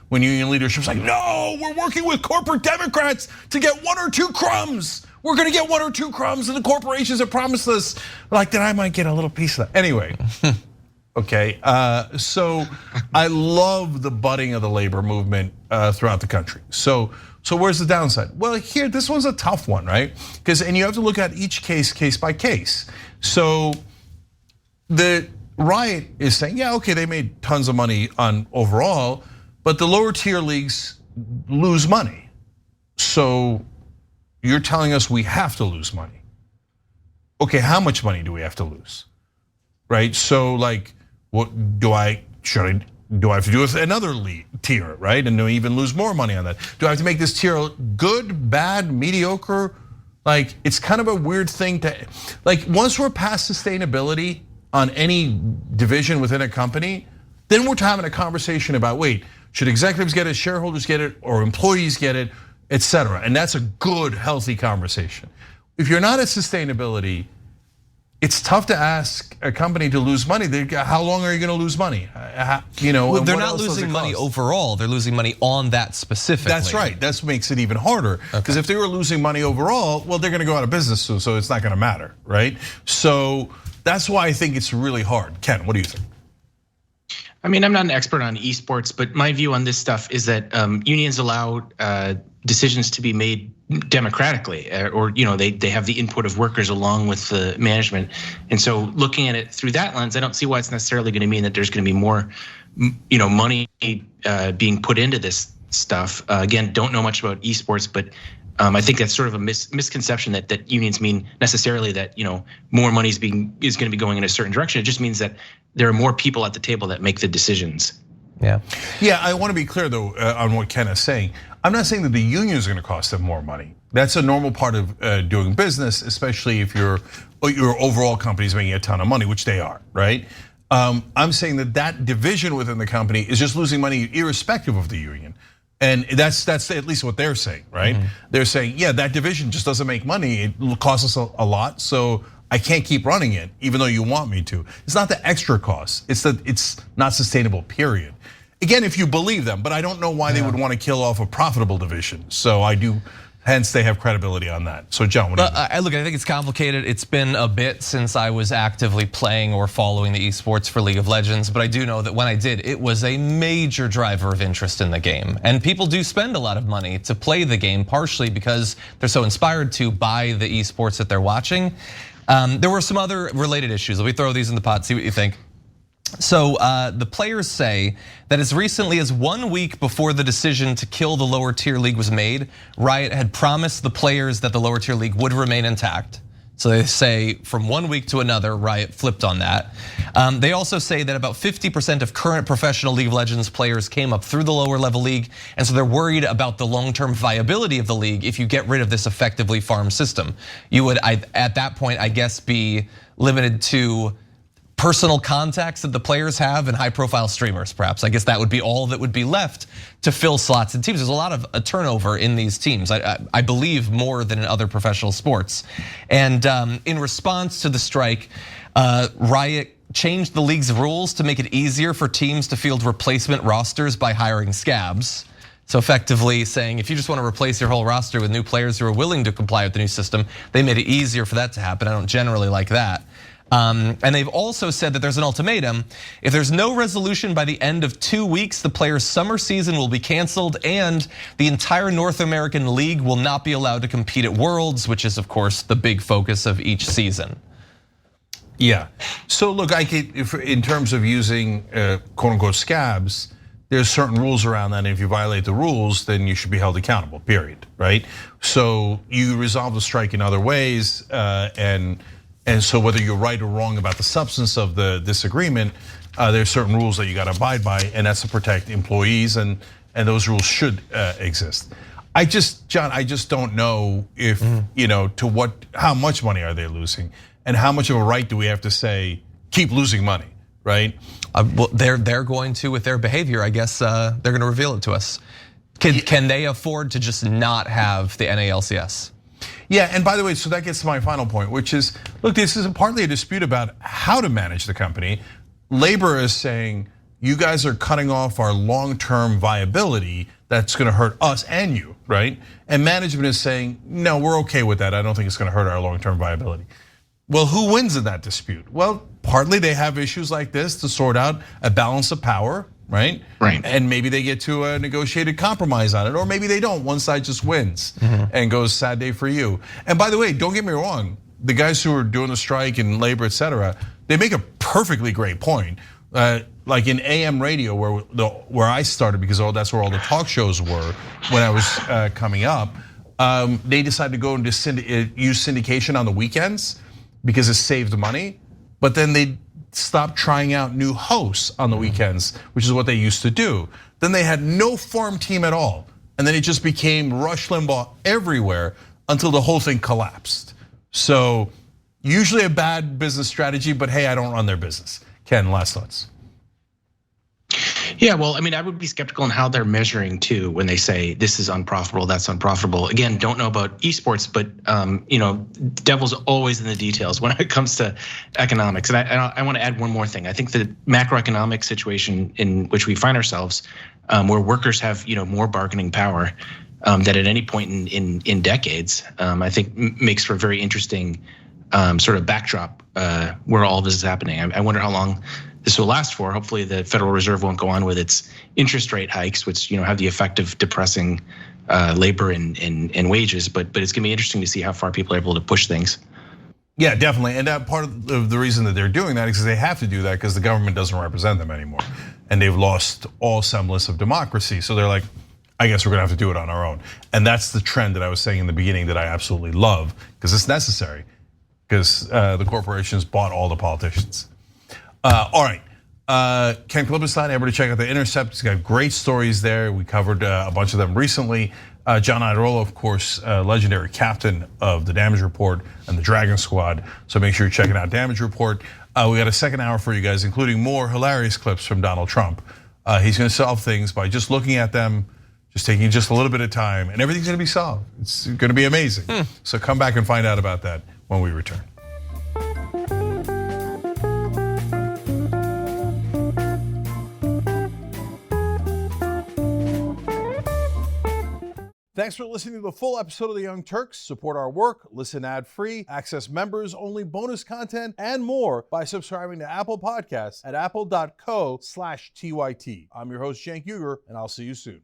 When union leadership's like, no, we're working with corporate Democrats to get 1 or 2 crumbs. We're gonna get 1 or 2 crumbs, and the corporations have promised us, like that I might get a little piece of that. Anyway. Okay, so I love the budding of the labor movement throughout the country. So where's the downside? Well, here, this one's a tough one, right? And you have to look at each case by case. So the Riot is saying, yeah, okay, they made tons of money on overall, but the lower tier leagues lose money. So you're telling us we have to lose money. Okay, how much money do we have to lose? Right, so like, what do I have to do with another tier, right? And do I even lose more money on that? Do I have to make this tier good, bad, mediocre? Like, it's kind of a weird thing to, like, once we're past sustainability on any division within a company, then we're having a conversation about, wait, should executives get it, shareholders get it, or employees get it, et cetera. And that's a good, healthy conversation. If you're not at sustainability, it's tough to ask a company to lose money. How long are you going to lose money? Well, they're not losing money overall. They're losing money on that specifically. That's right. That's what makes it even harder. Because if they were losing money overall, well, they're going to go out of business soon, so it's not going to matter, right? So that's why I think it's really hard. Ken, what do you think? I mean, I'm not an expert on esports, but my view on this stuff is that unions allow decisions to be made democratically, or they have the input of workers along with the management. And so looking at it through that lens, I don't see why it's necessarily going to mean that there's going to be more, money being put into this stuff. Again, don't know much about esports, but I think that's sort of a misconception that unions mean necessarily that more money is going to be going in a certain direction. It just means that there are more people at the table that make the decisions. Yeah. I want to be clear though on what Ken is saying. I'm not saying that the union is going to cost them more money. That's a normal part of doing business, especially if your overall company is making a ton of money, which they are, right? I'm saying that division within the company is just losing money irrespective of the union. And that's at least what they're saying, right? Mm-hmm. They're saying, yeah, that division just doesn't make money. It costs us a lot, so I can't keep running it, even though you want me to. It's not the extra cost. It's that it's not sustainable, period. Again, if you believe them, but I don't know why they would want to kill off a profitable division. So I do. Hence, they have credibility on that. So, John, what do you think? Look, I think it's complicated. It's been a bit since I was actively playing or following the esports for League of Legends, but I do know that when I did, it was a major driver of interest in the game. And people do spend a lot of money to play the game, partially because they're so inspired to by the esports that they're watching. There were some other related issues. Let me throw these in the pot, see what you think. So the players say that as recently as 1 week before the decision to kill the lower tier league was made, Riot had promised the players that the lower tier league would remain intact. So they say from 1 week to another, Riot flipped on that. They also say that about 50% of current professional League of Legends players came up through the lower level league, and so they're worried about the long-term viability of the league if you get rid of this effectively farm system. You would, at that point, I guess, be limited to personal contacts that the players have and high-profile streamers, perhaps. I guess that would be all that would be left to fill slots in teams. There's a lot of turnover in these teams. I believe more than in other professional sports. And in response to the strike, Riot changed the league's rules to make it easier for teams to field replacement rosters by hiring scabs. So effectively saying, if you just want to replace your whole roster with new players who are willing to comply with the new system, they made it easier for that to happen. I don't generally like that. And they've also said that there's an ultimatum. If there's no resolution by the end of 2 weeks, the players' summer season will be canceled and the entire North American League will not be allowed to compete at Worlds, which is of course the big focus of each season. Yeah, so look, in terms of using quote unquote scabs, there's certain rules around that, and if you violate the rules, then you should be held accountable, period, right? So you resolve the strike in other ways, and so whether you're right or wrong about the substance of the disagreement, there's certain rules that you got to abide by, and that's to protect employees, and those rules should exist. John, I just don't know if how much money are they losing, and how much of a right do we have to say keep losing money, right? Well, they're going to with their behavior. I guess they're going to reveal it to us. Can they afford to just not have the NALCS? Yeah, and by the way, so that gets to my final point, which is, look, this is partly a dispute about how to manage the company. Labor is saying, you guys are cutting off our long-term viability, that's gonna hurt us and you, right? And management is saying, no, we're okay with that, I don't think it's gonna hurt our long-term viability. Well, who wins in that dispute? Well, partly they have issues like this to sort out a balance of power, right? Right. And maybe they get to a negotiated compromise on it, or maybe they don't. One side just wins and goes, sad day for you. And by the way, don't get me wrong, the guys who are doing the strike and labor, et cetera, they make a perfectly great point. Like in AM radio, where I started, because that's where all the talk shows were when I was coming up, they decided to go and use syndication on the weekends because it saved money, but then they stopped trying out new hosts on the weekends, which is what they used to do. Then they had no farm team at all. And then it just became Rush Limbaugh everywhere until the whole thing collapsed. So usually a bad business strategy, but hey, I don't run their business. Ken, last thoughts. Yeah, well, I mean, I would be skeptical in how they're measuring too when they say this is unprofitable, that's unprofitable. Again, don't know about esports, but devil's always in the details when it comes to economics. And I want to add one more thing. I think the macroeconomic situation in which we find ourselves, where workers have more bargaining power than at any point in decades, I think makes for a very interesting sort of backdrop where all this is happening. I wonder how long this will last for. Hopefully the Federal Reserve won't go on with its interest rate hikes, which have the effect of depressing labor and wages. But it's going to be interesting to see how far people are able to push things. Yeah, definitely. And that part of the reason that they're doing that is because they have to do that because the government doesn't represent them anymore. And they've lost all semblance of democracy. So they're like, I guess we're gonna have to do it on our own. And that's the trend that I was saying in the beginning that I absolutely love because it's necessary because the corporations bought all the politicians. All right, Ken Klippenstein, everybody check out The Intercept. He's got great stories there. We covered a bunch of them recently. John Iadarola, of course, legendary captain of the Damage Report and the Dragon Squad. So make sure you're checking out Damage Report. We got a second hour for you guys, including more hilarious clips from Donald Trump. He's gonna solve things by just looking at them, just taking just a little bit of time, and everything's gonna be solved. It's gonna be amazing. So come back and find out about that when we return. Thanks for listening to the full episode of The Young Turks. Support our work, listen ad-free, access members-only bonus content, and more by subscribing to Apple Podcasts at apple.co/TYT. I'm your host, Cenk, and I'll see you soon.